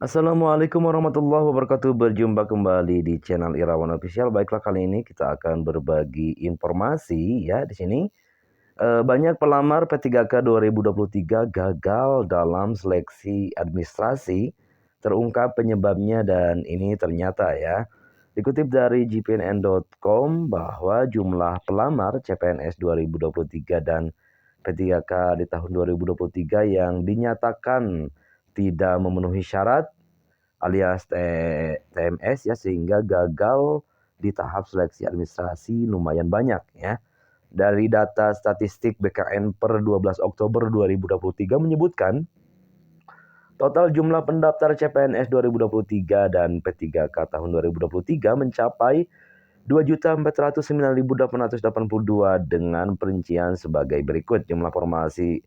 Assalamualaikum warahmatullahi wabarakatuh. Berjumpa kembali di channel Irawan Official. Baiklah, kali ini kita akan berbagi informasi ya di sini. Banyak pelamar P3K 2023 gagal dalam seleksi administrasi. Terungkap penyebabnya dan ini ternyata ya. Dikutip dari gpnn.com bahwa jumlah pelamar CPNS 2023 dan P3K di tahun 2023 yang dinyatakan tidak memenuhi syarat alias TMS ya, sehingga gagal di tahap seleksi administrasi lumayan banyak ya. Dari data statistik BKN per 12 Oktober 2023 menyebutkan total jumlah pendaftar CPNS 2023 dan P3K tahun 2023 mencapai 2.409.882 dengan perincian sebagai berikut. Jumlah formasi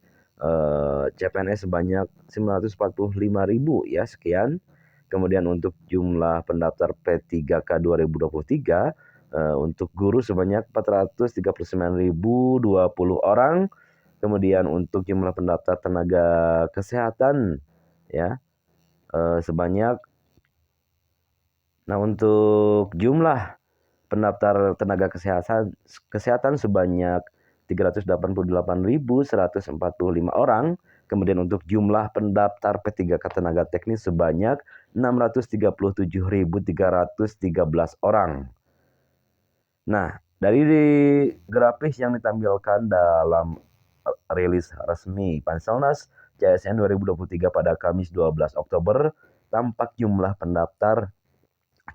CPNS sebanyak 945.000 ya, sekian. Kemudian untuk jumlah pendaftar P3K 2023 untuk guru sebanyak 439.020 orang. Kemudian untuk jumlah pendaftar tenaga kesehatan ya sebanyak. Nah, untuk jumlah pendaftar tenaga kesehatan sebanyak 388.145 orang. Kemudian untuk jumlah pendaftar P3K tenaga teknis sebanyak 637.313 orang. Nah, dari grafis yang ditampilkan dalam rilis resmi Panselnas CSN 2023 pada Kamis 12 Oktober, tampak jumlah pendaftar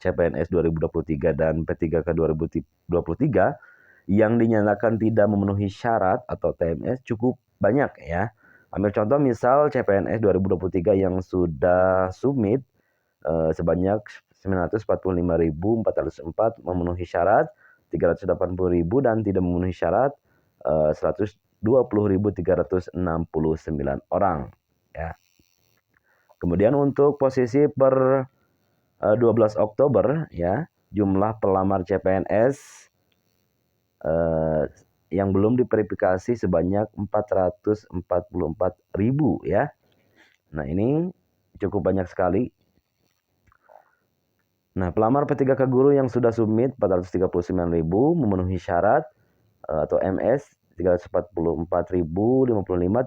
CPNS 2023 dan P3K 2023 yang dinyatakan tidak memenuhi syarat atau TMS cukup banyak ya. Ambil contoh misal CPNS 2023 yang sudah submit sebanyak 945.404 memenuhi syarat, 380.000 dan tidak memenuhi syarat 120.369 orang ya. Kemudian untuk posisi per 12 Oktober ya, jumlah pelamar CPNS yang belum diverifikasi sebanyak 444.000 ya. Nah, ini cukup banyak sekali. Nah, pelamar P3K guru yang sudah submit 439.000 memenuhi syarat atau MS 344.055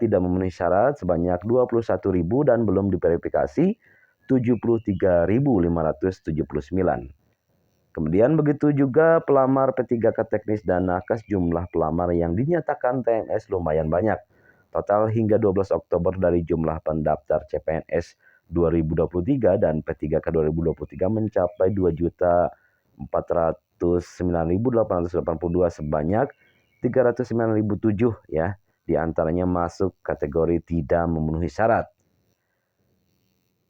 tidak memenuhi syarat sebanyak 21.000 dan belum diverifikasi 73.579. Kemudian begitu juga pelamar P3K teknis dan nakes, jumlah pelamar yang dinyatakan TMS lumayan banyak. Total hingga 12 Oktober dari jumlah pendaftar CPNS 2023 dan P3K 2023 mencapai 2.409.882 sebanyak 309.007 ya. Di antaranya masuk kategori tidak memenuhi syarat.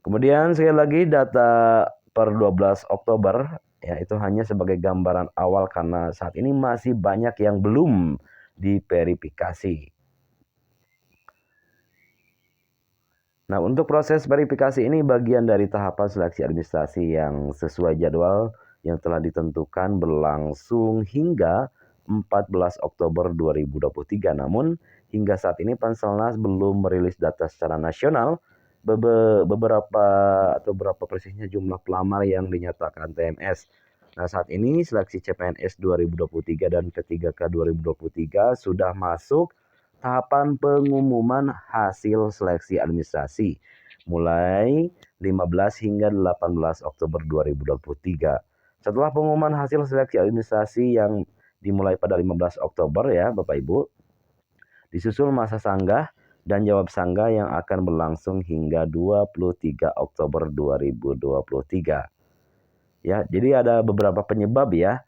Kemudian sekali lagi data per 12 Oktober ya, itu hanya sebagai gambaran awal karena saat ini masih banyak yang belum diverifikasi. Nah, untuk proses verifikasi ini bagian dari tahapan seleksi administrasi yang sesuai jadwal yang telah ditentukan berlangsung hingga 14 Oktober 2023. Namun hingga saat ini Panselnas belum merilis data secara nasional beberapa persisnya jumlah pelamar yang dinyatakan TMS. Nah, saat ini seleksi CPNS 2023 dan P3K 2023 sudah masuk tahapan pengumuman hasil seleksi administrasi mulai 15 hingga 18 Oktober 2023. Setelah pengumuman hasil seleksi administrasi yang dimulai pada 15 Oktober ya Bapak Ibu, disusul masa sanggah dan jawab sanggah yang akan berlangsung hingga 23 Oktober 2023. Ya, jadi ada beberapa penyebab ya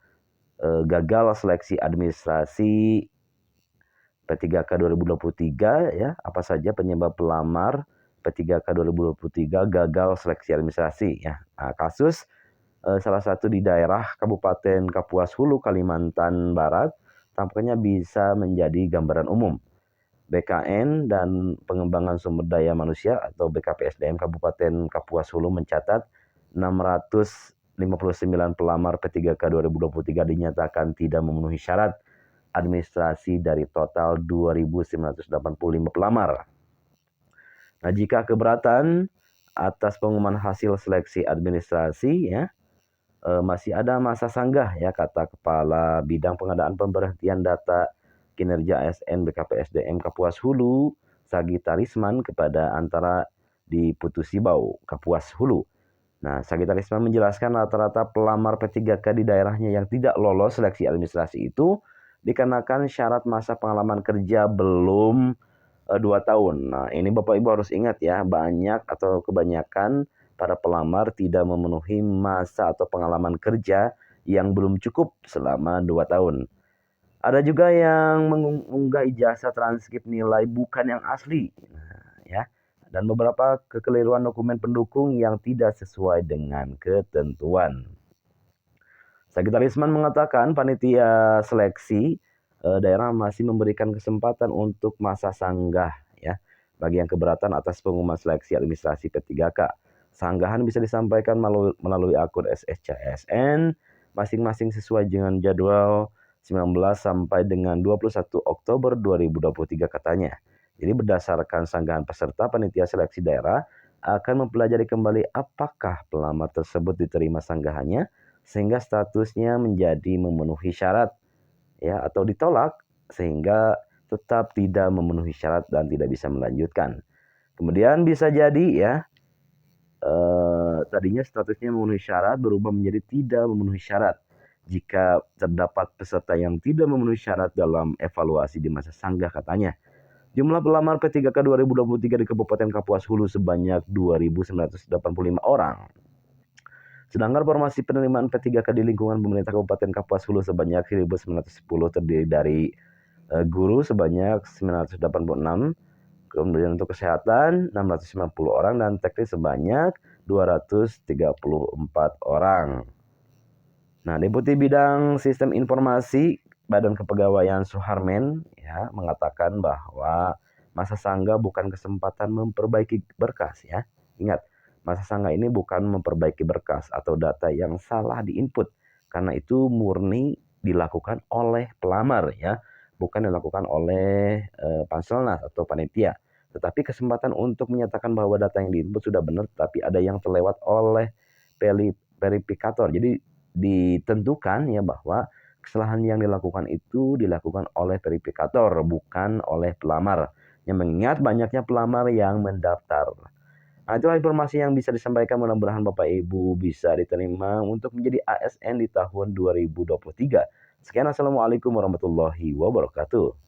gagal seleksi administrasi P3K 2023 ya. Apa saja penyebab pelamar P3K 2023 gagal seleksi administrasi ya. Nah, kasus salah satu di daerah Kabupaten Kapuas Hulu, Kalimantan Barat tampaknya bisa menjadi gambaran umum. BKN dan Pengembangan Sumber Daya Manusia atau BKPSDM Kabupaten Kapuas Hulu mencatat 659 pelamar P3K 2023 dinyatakan tidak memenuhi syarat administrasi dari total 2.985 pelamar. Nah, jika keberatan atas pengumuman hasil seleksi administrasi ya, masih ada masa sanggah ya, kata Kepala Bidang Pengadaan Pemberhentian Data Kinerja ASN BKPSDM Kapuas Hulu, Sagita Risman, kepada Antara di Putusibau, Kapuas Hulu. Nah, Sagita Risman menjelaskan rata-rata pelamar P3K di daerahnya yang tidak lolos seleksi administrasi itu dikarenakan syarat masa pengalaman kerja belum 2 tahun. Nah, ini Bapak Ibu harus ingat ya, banyak atau kebanyakan para pelamar tidak memenuhi masa atau pengalaman kerja yang belum cukup selama 2 tahun. Ada juga yang mengunggah ijazah transkrip nilai bukan yang asli. Nah, ya. Dan beberapa kekeliruan dokumen pendukung yang tidak sesuai dengan ketentuan. Sagita Risman mengatakan panitia seleksi daerah masih memberikan kesempatan untuk masa sanggah ya bagi yang keberatan atas pengumuman seleksi administrasi P3K. Sanggahan bisa disampaikan melalui akun SSCSN masing-masing sesuai dengan jadwal 19 sampai dengan 21 Oktober 2023 katanya. Jadi berdasarkan sanggahan peserta, panitia seleksi daerah akan mempelajari kembali apakah pelamar tersebut diterima sanggahannya sehingga statusnya menjadi memenuhi syarat ya, atau ditolak sehingga tetap tidak memenuhi syarat dan tidak bisa melanjutkan. Kemudian bisa jadi ya, tadinya statusnya memenuhi syarat berubah menjadi tidak memenuhi syarat jika terdapat peserta yang tidak memenuhi syarat dalam evaluasi di masa sanggah katanya. Jumlah pelamar P3K 2023 di Kabupaten Kapuas Hulu sebanyak 2.985 orang. Sedangkan formasi penerimaan P3K di lingkungan pemerintah Kabupaten Kapuas Hulu sebanyak 1.910 terdiri dari guru sebanyak 986, kemudian untuk kesehatan 690 orang, dan teknis sebanyak 234 orang. Nah, Deputi Bidang Sistem Informasi Badan Kepegawaian Suharmen ya mengatakan bahwa masa sanggah bukan kesempatan memperbaiki berkas ya. Ingat, masa sanggah ini bukan memperbaiki berkas atau data yang salah diinput, karena itu murni dilakukan oleh pelamar ya, bukan dilakukan oleh Panselnas atau panitia. Tetapi kesempatan untuk menyatakan bahwa data yang diinput sudah benar, tapi ada yang terlewat oleh verifikator. Jadi ditentukan ya bahwa kesalahan yang dilakukan itu dilakukan oleh verifikator, bukan oleh pelamar. Yang mengingat banyaknya pelamar yang mendaftar. Nah, itulah informasi yang bisa disampaikan. Mudah-mudahan Bapak Ibu bisa diterima untuk menjadi ASN di tahun 2023. Sekian, assalamualaikum warahmatullahi wabarakatuh.